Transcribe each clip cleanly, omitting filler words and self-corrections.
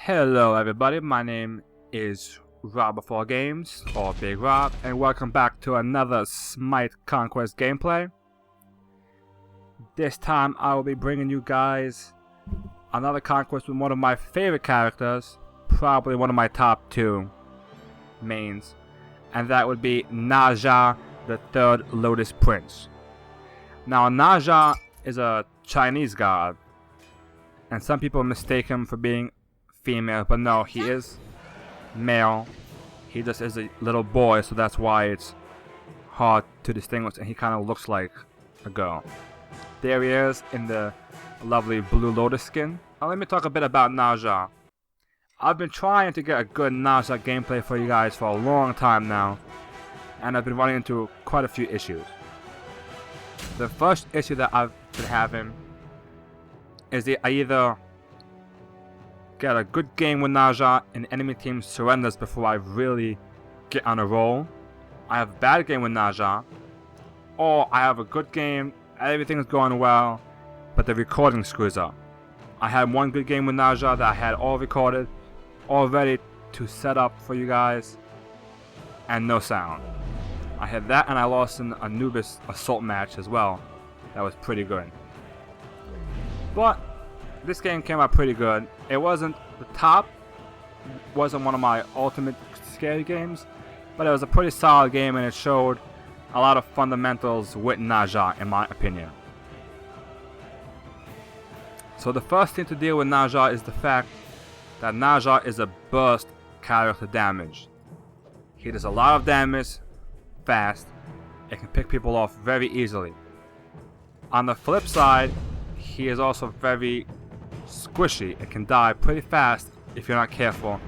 Hello everybody, my name is Rob4Games, or Big Rob, and welcome back to another Smite Conquest gameplay. This time I will be bringing you guys another conquest with one of my favorite characters, probably one of my top 2 mains, and that would be Ne Zha, the third Lotus Prince. Now Ne Zha is a Chinese god, and some people mistake him for being female, but no, he is male. He just is a little boy, so that's why it's hard to distinguish, and he kind of looks like a girl. There he is in the lovely blue Lotus skin. Now let me talk a bit about Ne Zha. I've been trying to get a good Ne Zha gameplay for you guys for a long time now, and I've been running into quite a few issues. The first issue that I've been having is that I either get a good game with Ne Zha and enemy team surrenders before I really get on a roll. I have a bad game with Ne Zha, or I have a good game, everything is going well, but the recording screws up. I had one good game with Ne Zha that I had all recorded, all ready to set up for you guys, and no sound. I had that, and I lost in a Anubis assault match as well. That was pretty good. But this game came out pretty good. It wasn't the top, wasn't one of my ultimate scary games, but it was a pretty solid game, and it showed a lot of fundamentals with Ne Zha, in my opinion. So the first thing to deal with Ne Zha is the fact that Ne Zha is a burst character damage. He does a lot of damage fast. It can pick people off very easily. On the flip side, he is also very squishy. It can die pretty fast if you're not careful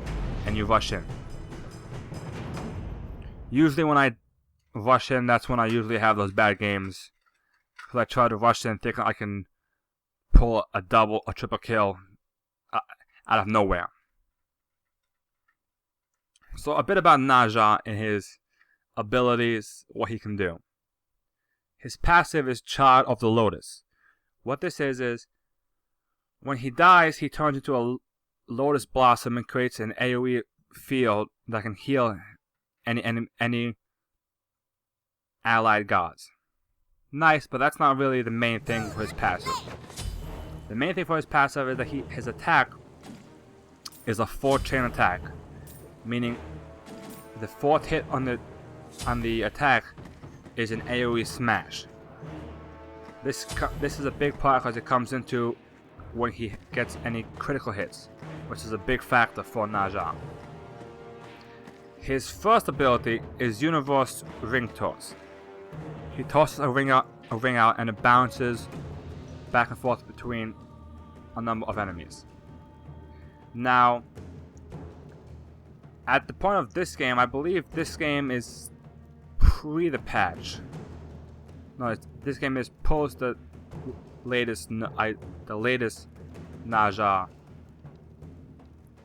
and you rush in. Usually when I rush in, that's when I usually have those bad games, because I try to rush in thinking I can pull a double or triple kill out of nowhere. So a bit about Ne Zha and his abilities, what he can do. His passive is Child of the Lotus. What this is when he dies, he turns into a Lotus Blossom and creates an AoE field that can heal any allied gods. Nice, but that's not really the main thing for his passive. The main thing for his passive is that his attack is a 4-chain attack, meaning the 4th hit on the attack is an AoE smash. This is a big part because it comes into when he gets any critical hits, which is a big factor for Ne Zha. His first ability is Universe Ring Toss. He tosses a ring out and it bounces back and forth between a number of enemies. Now, at the point of this game, I believe this game is pre the patch. No, this game is post the latest Ne Zha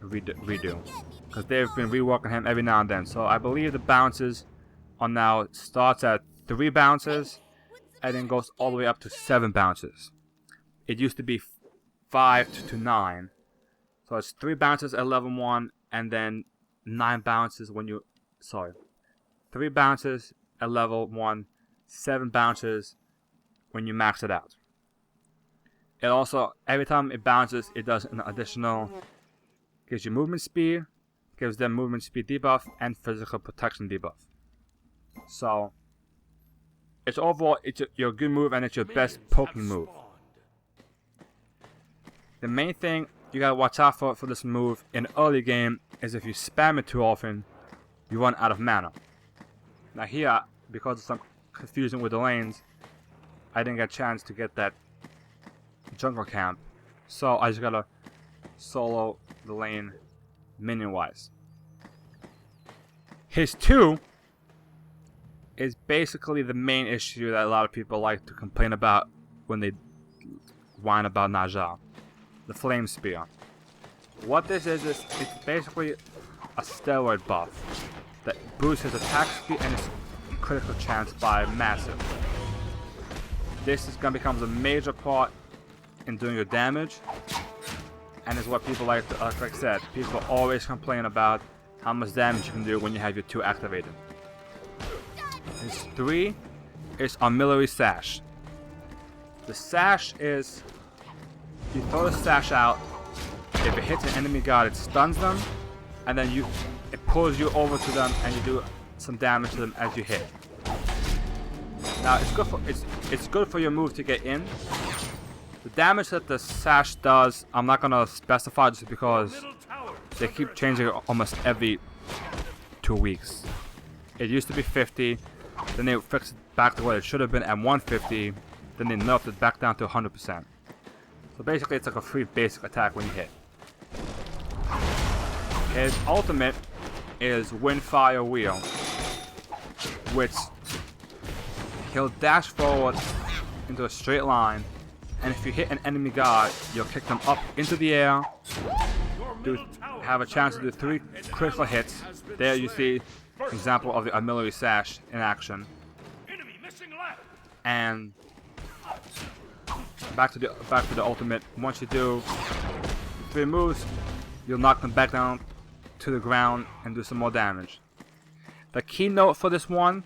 redo, because they've been reworking him every now and then. So I believe the bounces are now starts at 3 bounces and then goes all the way up to 7 bounces. It used to be 5 to 9, so it's 3 bounces at level 1 and then 9 bounces when you 3 bounces at level 1, 7 bounces when you max it out. It also, every time it bounces, it does an additional, gives you movement speed, gives them movement speed debuff, and physical protection debuff. So, it's overall, it's your good move and it's your best poking move. The main thing you gotta watch out for this move in early game is if you spam it too often, you run out of mana. Now here, because of some confusion with the lanes, I didn't get a chance to get that jungle camp, so I just gotta solo the lane minion wise. His 2 is basically the main issue that a lot of people like to complain about when they whine about Ne Zha, the Flame Spear. What this is it's basically a steroid buff that boosts his attack speed and his critical chance by massive. This is gonna become a major part in doing your damage, and it's what people like I said, people always complain about how much damage you can do when you have your 2 activated. His 3 is Artillery Sash. The sash is, you throw the sash out, if it hits an enemy guard it stuns them, and then it pulls you over to them and you do some damage to them as you hit. Now it's good for your move to get in. The damage that the sash does, I'm not gonna specify just because they keep changing it almost every 2 weeks. It used to be 50, then they fixed it back to what it should have been at 150, then they nerfed it back down to 100%. So basically it's like a free basic attack when you hit. His ultimate is Windfire Wheel, which he'll dash forward into a straight line, and if you hit an enemy guard, you'll kick them up into the air, have a chance to do 3 critical hits. There you see an example of the Artillery Sash in action. And back to the ultimate. Once you do 3 moves, you'll knock them back down to the ground and do some more damage. The keynote for this one,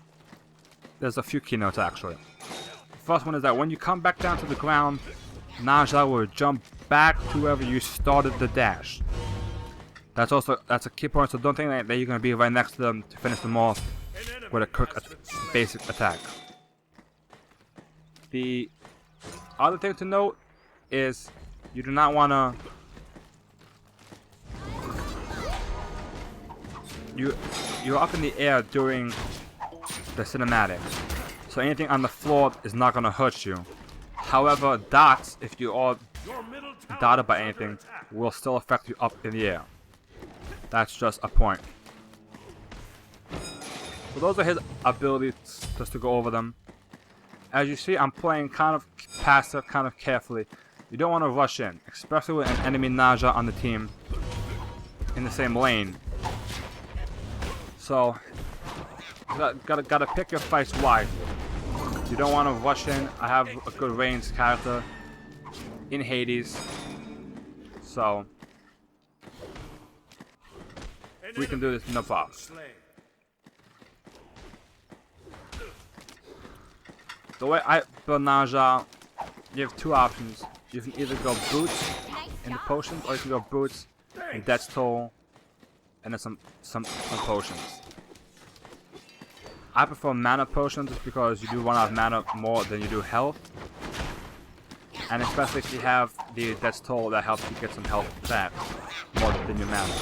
there's a few keynotes actually. The first one is that when you come back down to the ground, Ne Zha will jump back to wherever you started the dash. That's a key point, so don't think that you're going to be right next to them to finish them off with a quick basic attack. The other thing to note is you do not want to... You're up in the air during the cinematic, so anything on the floor is not going to hurt you. However, dots, if you are dotted by anything, will still affect you up in the air. That's just a point. So those are his abilities, just to go over them. As you see, I'm playing kind of passive, kind of carefully. You don't want to rush in, especially with an enemy Ne Zha on the team in the same lane. So, gotta pick your fights wisely. You don't want to rush in. I have a good ranged character in Hades, so we can do this no problem. The way I build Ne Zha, you have 2 options. You can either go boots in the potions, or you can go boots in Death's Toll, and then some potions. I prefer mana potions just because you do run out of mana more than you do health. And especially if you have the Death's Toll, that helps you get some health back more than your mana.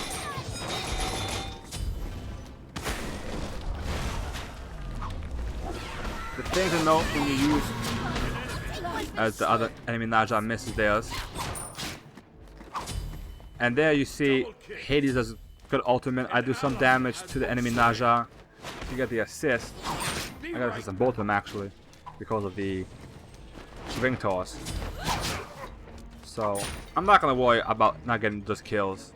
The thing to note when you use, as the other enemy Ne Zha misses theirs. And there you see Hades does good ultimate. I do some damage to the enemy Ne Zha. You get the assist. I got assist on both of them actually, because of the ring toss. So I'm not gonna worry about not getting just kills.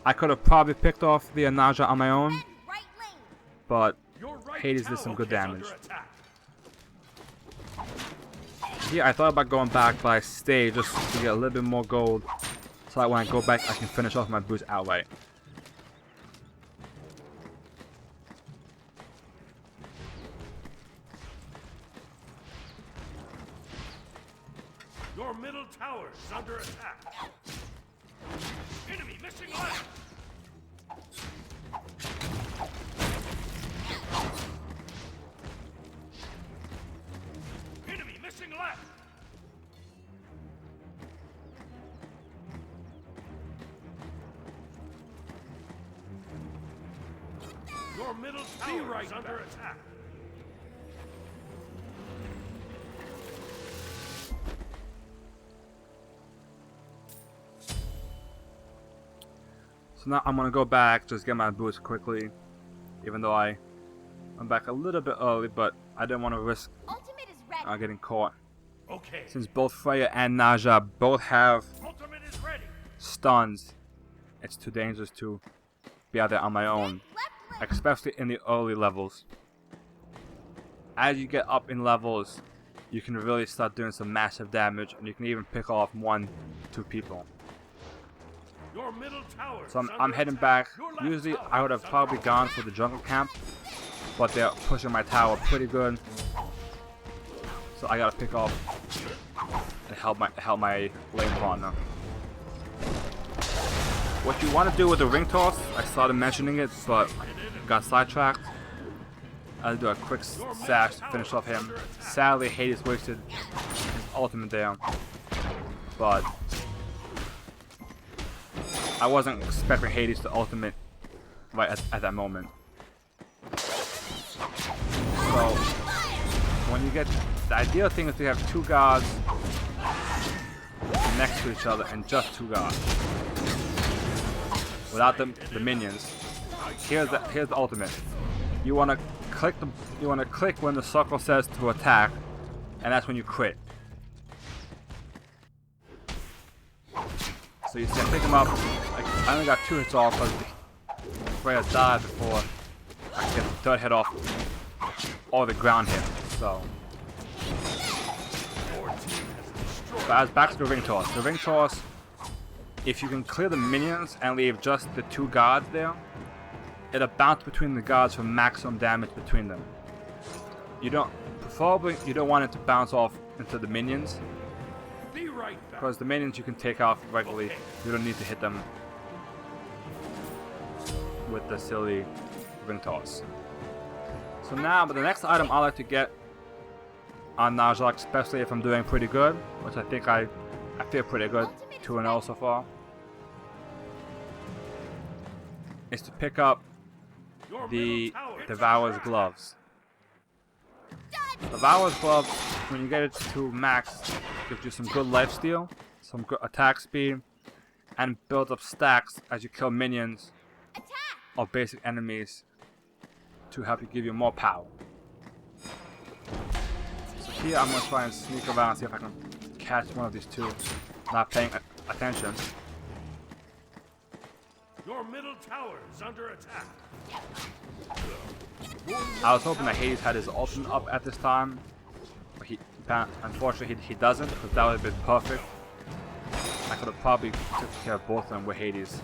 I could have probably picked off the Ne Zha on my own, but Hades did some good damage. Here I thought about going back, but I stayed just to get a little bit more gold, so that when I go back I can finish off my boost outright. Your middle tower is under attack. Enemy missing left. Enemy missing left. Your middle tower is under attack. So now I'm gonna go back, just get my boost quickly, even though I'm back a little bit early, but I didn't want to risk getting caught. Okay. Since both Freya and Ne Zha both have stuns, it's too dangerous to be out there on my own, especially in the early levels. As you get up in levels, you can really start doing some massive damage, and you can even pick off 1-2 people. Your middle tower So is I'm under heading attack. back. Your left Usually tower I would have is under probably attack. gone for the jungle camp, but they're pushing my tower pretty good. So I gotta pick off and help my lane partner. What you want to do with the ring toss, I started mentioning it, but got sidetracked. I'll do a quick sash to finish off him. Sadly, Hades wasted his ultimate there, but I wasn't expecting Hades to ultimate right at that moment. So when you get, the ideal thing is to have two gods next to each other and just two gods without the minions. Here's the ultimate. You want to click when the circle says to attack, and that's when you crit. So you see, I pick him up. I only got 2 hits off because Freya died before I could get the 3rd hit off all the ground hit. So, but as back to the ring toss. The ring toss, if you can clear the minions and leave just the 2 gods there, it'll bounce between the gods for maximum damage between them. Preferably you don't want it to bounce off into the minions, Be right back. because the minions you can take off regularly. You don't need to hit them with the silly ring toss. So now, but the next item I like to get on Ne Zha, especially if I'm doing pretty good, which I think I feel pretty good, 2-0 so far, is to pick up Your the middle tower is Devourer's under gloves. Devourer's gloves, when you get it to max, gives you some good lifesteal, some good attack speed, and builds up stacks as you kill minions or basic enemies to help you give you more power. So here I'm going to try and sneak around and see if I can catch one of these 2 not paying attention. Your middle tower is under attack. I was hoping that Hades had his ultimate up at this time, but unfortunately he doesn't, because that would have been perfect. I could have probably took care of both of them with Hades.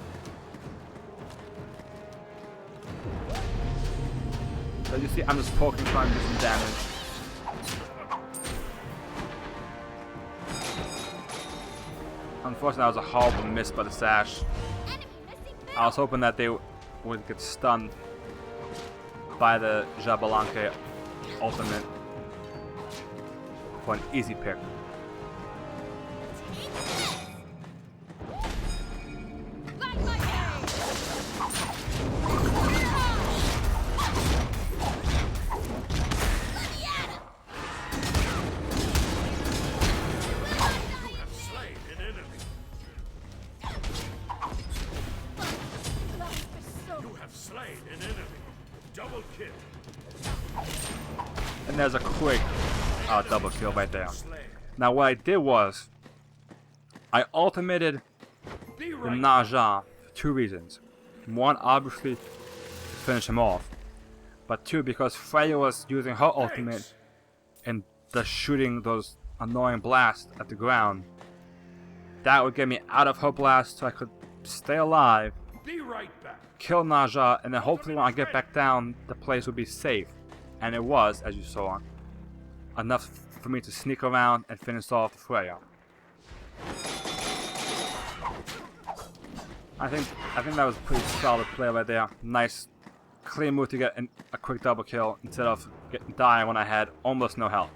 So you see, I'm just poking, trying to do some damage. Unfortunately, that was a horrible miss by the sash. I was hoping that they would get stunned by the Jabalanque ultimate for an easy pick. Slain an enemy. You have slain an enemy. Double kill. And there's a quick double kill right there. Slain. Now what I did was, I ultimated Be the right. Ne Zha for 2 reasons. 1, obviously, to finish him off. But 2, because Freya was using her ultimate and just shooting those annoying blasts at the ground. That would get me out of her blast so I could stay alive, Be right back. kill Ne Zha, and then hopefully when I get back down, the place would be safe. And it was, as you saw, enough for me to sneak around and finish off Freya. I think that was a pretty solid play right there. Nice, clean move to get a quick double kill instead of dying when I had almost no health.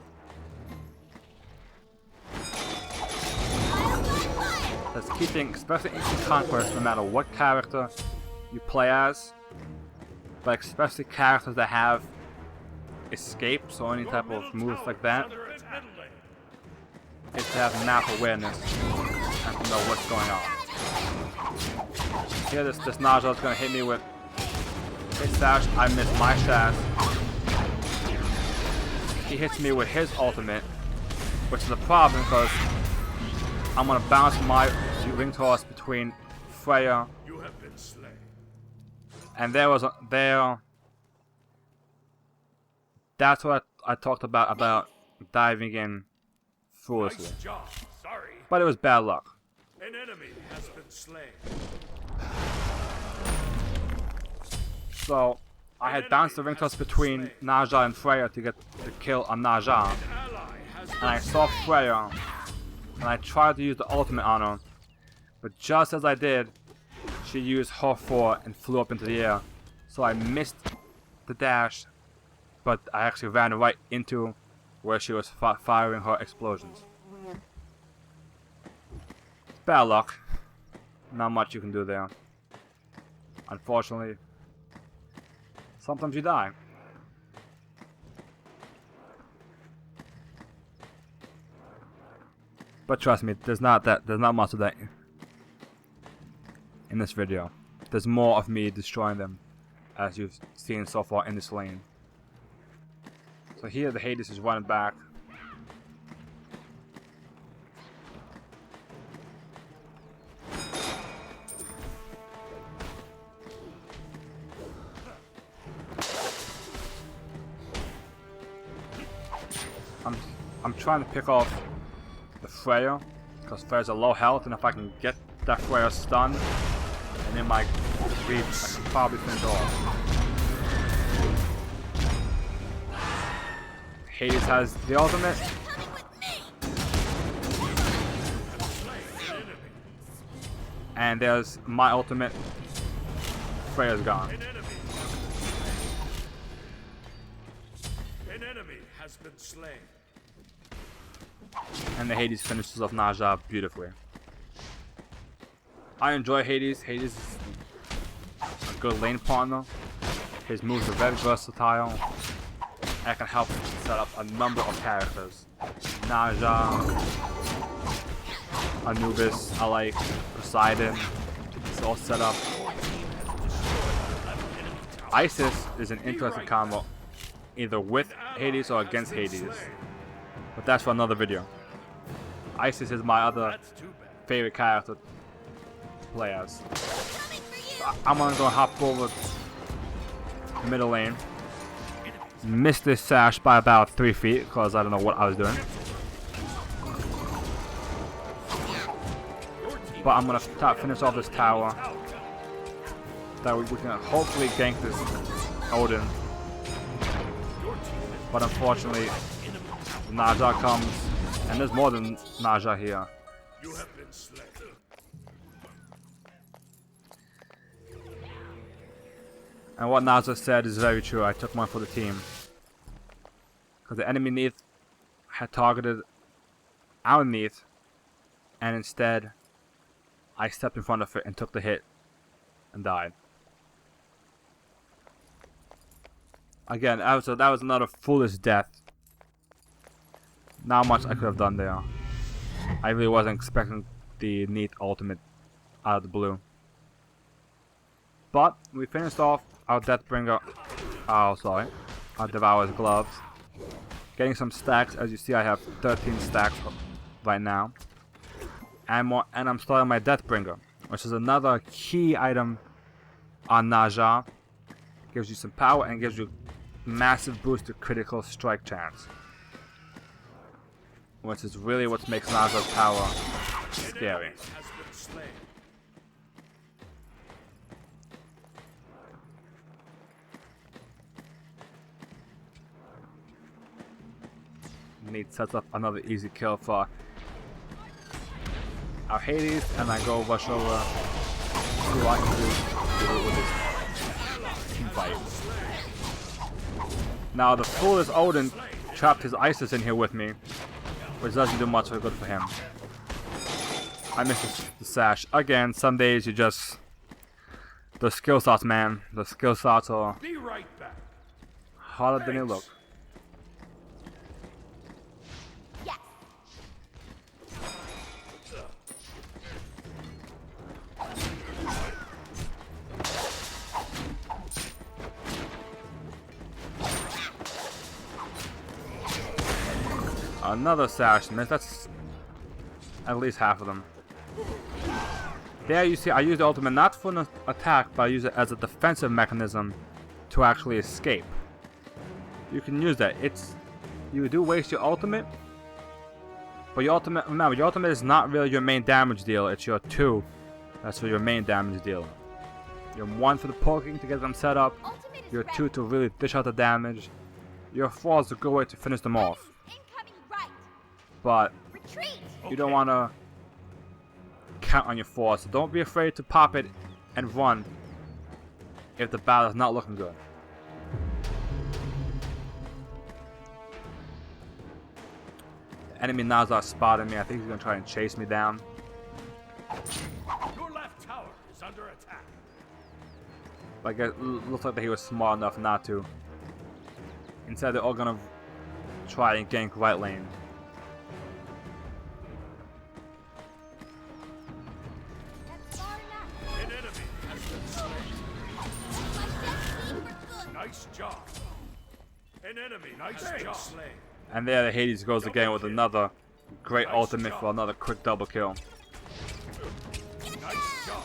That's the key thing, especially in Instant Conquest, no matter what character you play as, but especially characters that have escapes or any Your type middle of moves tower like is that, under attack. is to have map awareness and to know what's going on. Here this Ne Zha is going to hit me with his sash, I miss my sash. He hits me with his ultimate, which is a problem because I'm going to bounce my ring toss between Freya You have been slain. and that's what I talked about diving in foolishly. Nice job. Sorry. But it was bad luck. An enemy has been slain. So I had bounced the ring toss between Ne Zha and Freya to get the kill on Ne Zha. And I saw Freya, and I tried to use the ultimate on her. But just as I did, she used her 4 and flew up into the air. So I missed the dash, but I actually ran right into where she was firing her explosions. Bad luck. Not much you can do there. Unfortunately, sometimes you die. But trust me, there's not much of that in this video. There's more of me destroying them, as you've seen so far in this lane. So here the Hades is running back. I'm trying to pick off the Freya, because Freya's a low health, and if I can get that Freya stunned, and in my creep, I can probably finish it off. Hades has the ultimate. And there's my ultimate. Freya's gone. An enemy has been slain. And the Hades finishes off Ne Zha beautifully. I enjoy Hades. Hades is a good lane partner. His moves are very versatile. And can help set up a number of characters. Ne Zha, Anubis, I like Poseidon. It's all set up. Isis is an interesting combo, either with Hades or against Hades. But that's for another video. Isis is my other favorite character to play as. So I'm gonna go hop over the middle lane. Missed this sash by about 3 feet because I don't know what I was doing. But I'm gonna finish off this tower. That we can hopefully gank this Odin. But unfortunately, Ne Zha comes, and there's more than Ne Zha here. You have been slain. And what Ne Zha said is very true. I took one for the team. Because the enemy Neath had targeted our Neath, and instead I stepped in front of it and took the hit and died. Again, that was another foolish death. Not much I could have done there. I really wasn't expecting the Neath ultimate out of the blue. But we finished off our Deathbringer. Oh, sorry. Our Devourer's gloves. Getting some stacks. As you see, I have 13 stacks right now. And I'm starting my Deathbringer, which is another key item on Ne Zha. Gives you some power and gives you massive boost to critical strike chance. Which is really what makes Ne Zha's power scary. Neat sets up another easy kill for our Hades, and I go rush over see what I can do with this team fight. Now the foolish Odin trapped his Isis in here with me, which doesn't do much good for him. I missed the sash again. Some days you just the skill shots, man. The skill shots are Be right back. harder than they look. Another sash miss. That's at least half of them. There you see I use the ultimate not for an attack, but I use it as a defensive mechanism to actually escape. You can use that. You do waste your ultimate, but your ultimate, remember, your ultimate is not really your main damage deal. It's your 2 That's for your main damage dealer. Your 1 for the poking to get them set up. Ultimate is Your ready. 2 to really dish out the damage. Your 4 is a good way to finish them off. Incoming right. But Retreat. you don't want to count on your 4, so don't be afraid to pop it and run if the battle is not looking good. The enemy Ne Zha spotted me. I think he's going to try and chase me down. Your left tower is under attack. Like it looks like that he was smart enough not to. Instead, they're all gonna try and gank right lane. That's far enough. An enemy has been slain. My destiny for good. Nice job. An enemy has been slain. And there, the Hades goes again with another great ultimate for another quick double kill. Nice job.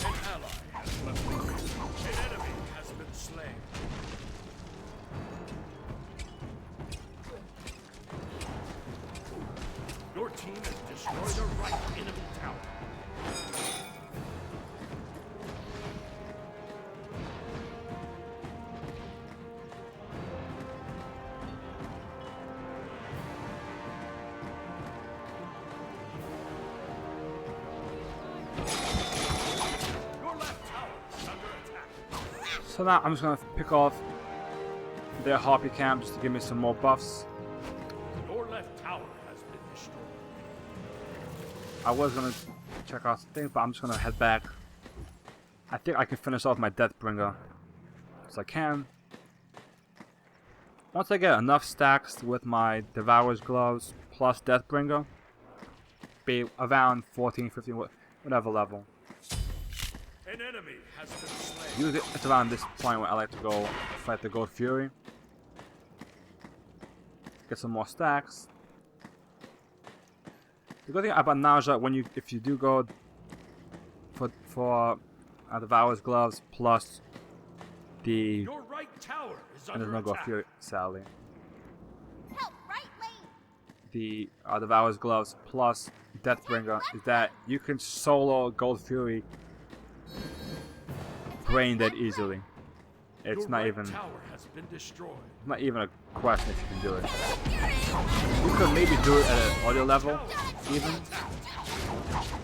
An ally has left the field. An enemy has been slain. Your team has destroyed a right enemy tower. Your left tower is under attack. So now I'm just gonna pick off their Harpy camp just to give me some more buffs. Your left tower has been destroyed. I was gonna check out some things, but I'm just gonna head back. I think I can finish off my Deathbringer. So I can. Once I get enough stacks with my Devourer's Gloves plus Deathbringer, be around 14, 15, whatever level. An enemy has been slain. Usually it's around this point where I like to go fight the Gold Fury. Get some more stacks. The good thing about Ne Zha, if you do go for Devourer's Gloves plus the Your right tower is and there's under no Gold attack. Fury, sadly. Help right lane. The Devourer's Gloves plus Deathbringer is that you can solo Gold Fury brain dead easily. It's Your not right even tower has been destroyed. a question if you can do it. You could maybe do it at an audio level, even.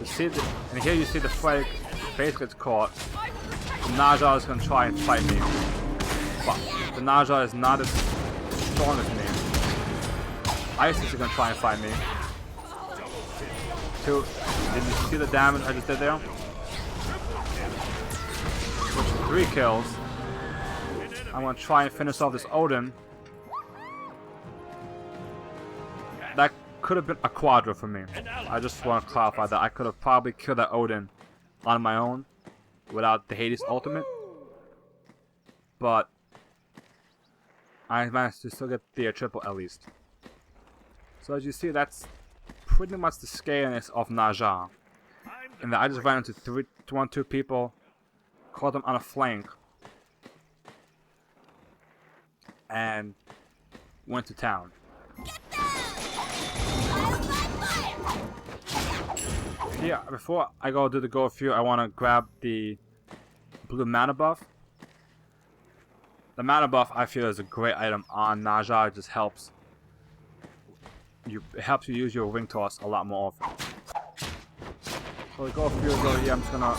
You see and here you see the Frag base gets caught. Ne Zha is gonna try and fight me, but the Ne Zha is not as strong as me. Isis is gonna try and fight me. Did you see the damage I just did there? 3 kills. I'm gonna try and finish off this Odin. That could have been a quadra for me. I just want to clarify that I could have probably killed that Odin on my own without the Hades ultimate. But I managed to still get the triple at least. So as you see, that's pretty much the scaliness of Ne Zha. And I just ran into 2 people, caught them on a flank, and went to town. Yeah, before I go do the Gold Fury, I want to grab the blue mana buff. The mana buff I feel is a great item on Ne Zha. It just helps you. It helps you use your wing toss a lot more often. So the Gold Fury over here. I'm just gonna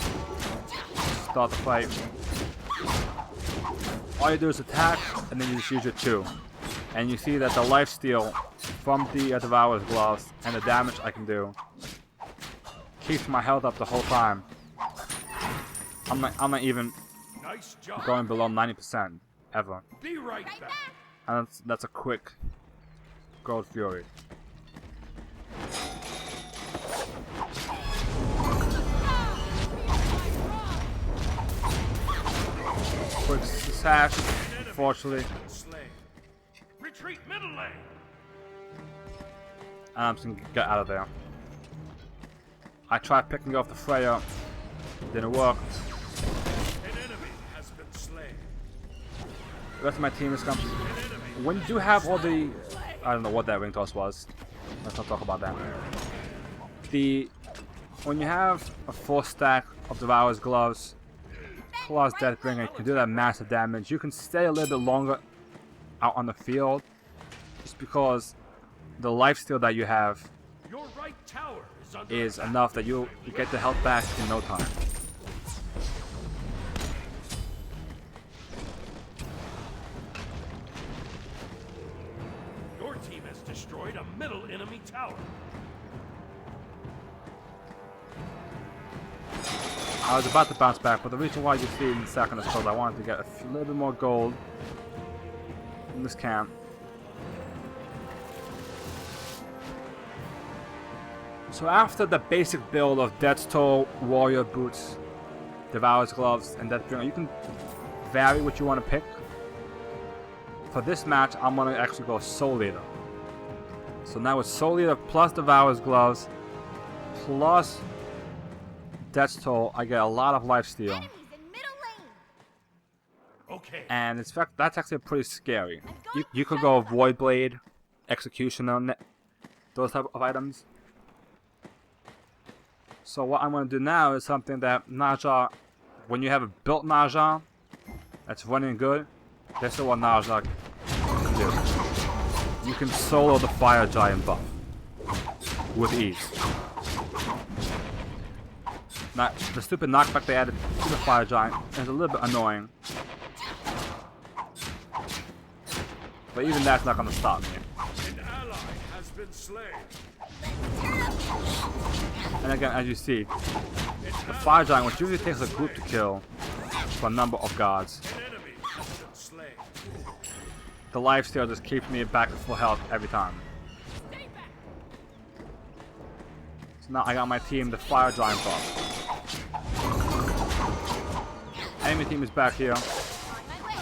start the fight. All you do is attack, and then you just use your 2. And you see that the lifesteal from the Devourer's Gloves and the damage I can do keeps my health up the whole time. I'm not even Nice job. going below 90% ever. Be right back. And that's a quick Gold Fury. Quick sash, unfortunately. Slain. Retreat middle lane. And I'm just gonna get out of there. I tried picking off the Freya, didn't work. An enemy rest of my team is coming. When you do have all the, I don't know what that ring toss was. Let's not talk about that. When you have a full stack of Devourer's gloves plus Deathbringer, you can do that massive damage. You can stay a little bit longer out on the field, just because the lifesteal that you have Your right tower is under is attack. enough that you get the health back in no time. Your team has destroyed a middle enemy tower. I was about to bounce back, but the reason why you see in the second is because I wanted to get a little bit more gold in this camp. So after the basic build of Death's Toll, Warrior Boots, Devourer's Gloves, and Deathbringer, you can vary what you want to pick. For this match, I'm going to actually go Soul Leader. So now with Soul Leader plus Devourer's Gloves plus Death's Toll, I get a lot of lifesteal. Enemies in middle lane. Okay. And in fact, that's actually pretty scary. You could go Void Blade, Executioner, those type of items. So what I'm going to do now is something that Ne Zha, when you have a built Ne Zha that's running good, this is what Ne Zha can do. You can solo the Fire Giant buff with ease. Now, the stupid knockback they added to the Fire Giant is a little bit annoying. But even that's not going to stop me. An ally has been slain. And again, as you see, the Fire Giant, which usually takes a group to kill for a number of gods, An enemy has been slain. the lifesteal just keeps me back at full health every time. So now I got my team, the Fire Giant buff. Enemy team is back here. On my way.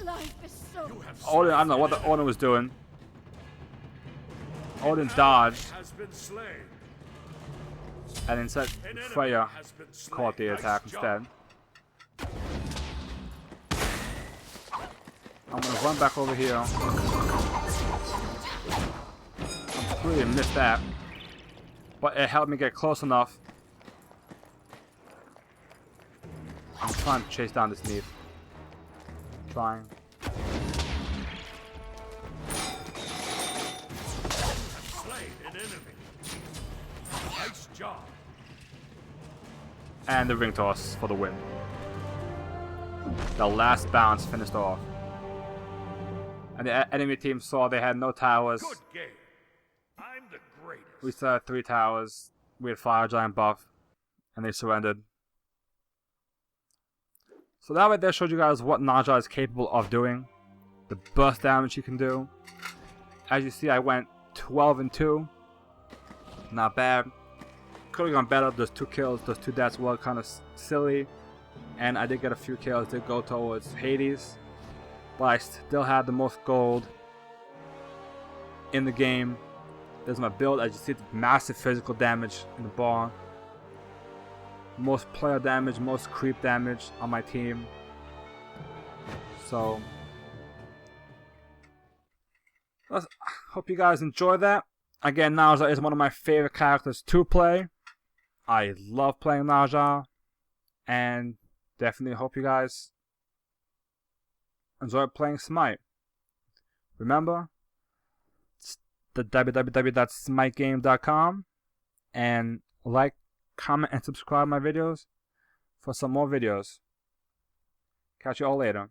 Life is so You have Odin, I don't know what the Odin was doing. Odin dodged, has been slain. and instead An enemy Freya has been slain. caught the Nice attack job. instead. I'm gonna run back over here. Completely missed that, but it helped me get close enough. I'm trying to chase down this Neef. Trying. Slain an enemy. Nice job. And the ring toss for the win. The last bounce finished off. And the enemy team saw they had no towers. Good game. I'm the greatest. We still had 3 towers. We had Fire Giant buff. And they surrendered. So that right there showed you guys what Ne Zha is capable of doing. The burst damage he can do. As you see, I went 12-2. Not bad. Could have gone better. Those 2 kills, those 2 deaths were kind of silly. And I did get a few kills that go towards Hades. But I still had the most gold in the game. There's my build. As you see, massive physical damage in the bar. Most player damage, most creep damage on my team. So, I hope you guys enjoy that. Again, Ne Zha is one of my favorite characters to play. I love playing Ne Zha. And definitely hope you guys enjoy playing Smite. Remember, it's the www.smitegame.com, and like, comment, and subscribe my videos for some more videos. Catch you all later.